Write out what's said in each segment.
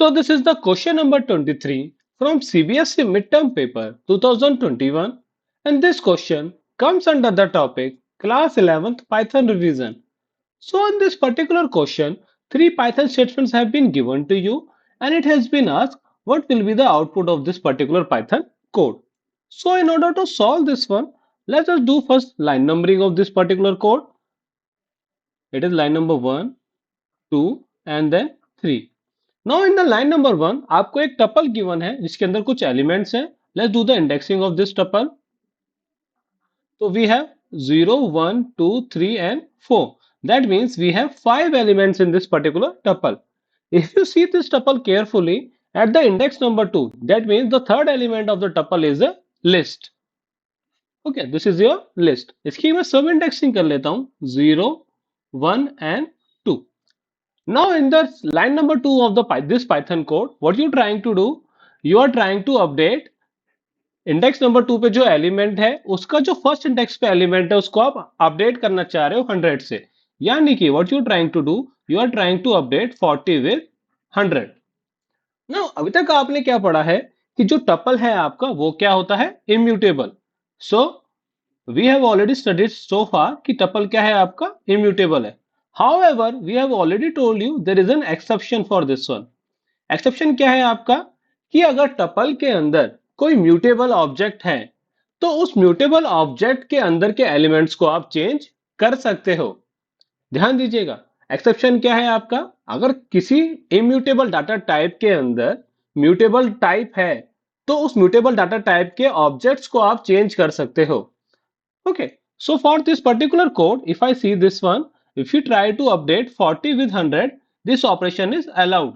So this is the question number 23 from CBSE midterm paper 2021, and this question comes under the topic class 11th Python revision. So in this particular question, three Python statements have been given to you and it has been asked what will be the output of this particular Python code. So in order to solve this one, let us do first line numbering of this particular code. It is line number 1, 2 and then 3. Now in the line number 1, आपको एक tuple given है जिसके अंदर कुछ elements हैं. Let's do the indexing of this tuple. So we have 0, 1, 2, 3 and 4. That means we have 5 elements in this particular tuple. If you see this tuple carefully, at the index number 2, that means the third element of the tuple is a list. Okay, this is your list. इसकी मैं sub indexing कर लेता हूँ 0, 1 and 2. Now in the line number 2 of this Python code, what you trying to do? You are trying to update index number 2 पे जो element है उसका जो फर्स्ट इंडेक्स पे एलिमेंट है उसको आप अपडेट करना चाह रहे हो 100 से, यानी कि what you trying to do, you are trying to update 40 with 100. Now अभी तक आपने क्या पढ़ा है कि जो टपल है आपका वो क्या होता है, immutable. So we have already studied so far कि टपल क्या है आपका, इम्यूटेबल है. However we have already told you there is an exception for this one. Exception क्या है आपका कि अगर टपल के अंदर कोई म्यूटेबल ऑब्जेक्ट है तो उस म्यूटेबल ऑब्जेक्ट के अंदर के एलिमेंट्स को आप चेंज कर सकते हो. ध्यान दीजिएगा, एक्सेप्शन क्या है आपका, अगर किसी इम्यूटेबल डाटा टाइप के अंदर म्यूटेबल टाइप है तो उस म्यूटेबल डाटा टाइप के ऑब्जेक्ट्स को आप चेंज कर सकते हो. Okay, so for this particular code if I see this one, if you try to update 40 with 100, this operation is allowed.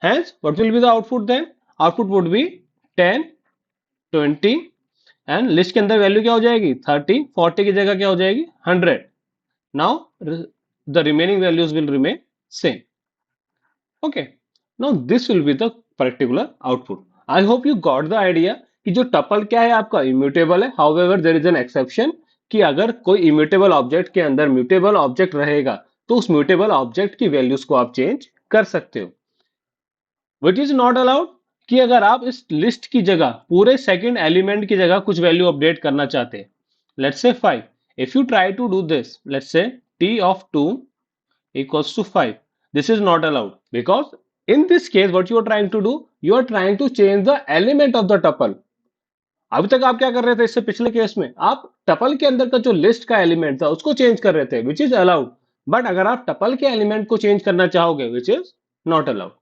Hence, what will be the output then? Output would be 10, 20 and list के अंदर value क्या हो जाएगी 30, 40 की जगह क्या हो जाएगी 100. Now the remaining values will remain same. Okay, now this will be the particular output. I hope you got the idea कि जो टपल क्या है आपका इम्यूटेबल है. However, there is an exception कि अगर कोई इम्यूटेबल ऑब्जेक्ट के अंदर म्यूटेबल ऑब्जेक्ट रहेगा तो उस म्यूटेबल ऑब्जेक्ट की वैल्यूज को आप चेंज कर सकते हो. विच इज नॉट अलाउड कि अगर आप इस लिस्ट की जगह पूरे सेकंड एलिमेंट की जगह कुछ वैल्यू अपडेट करना चाहते हैं, let's say 5. If you try to do this, let's say t of 2 equals to 5, this is not allowed because in this case what you are trying to do, you are trying to change the element of the tuple. अभी तक आप क्या कर रहे थे, इससे पिछले case में आप टपल के अंदर का जो लिस्ट का एलिमेंट था उसको चेंज कर रहे थे, विच इज अलाउड. बट अगर आप टपल के एलिमेंट को चेंज करना चाहोगे, which is not allowed.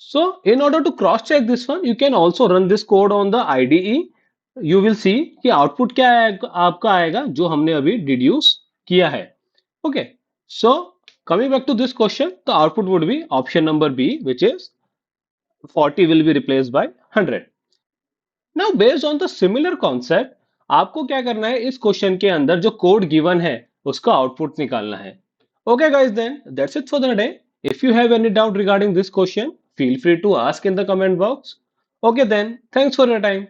So in order to cross check this one, you can also run this code on the IDE. You will see कि output क्या आपका आएगा जो हमने अभी डिड्यूस किया है. Okay, so coming back to this question, the output would be option number B, which is 40 will be replaced by 100. Now based on the similar concept, आपको क्या करना है, इस क्वेश्चन के अंदर जो कोड गिवन है उसका आउटपुट निकालना है. Okay guys, then that's it for the day. If you have any doubt regarding this question, feel free to ask in the comment box. Okay then, thanks for your time.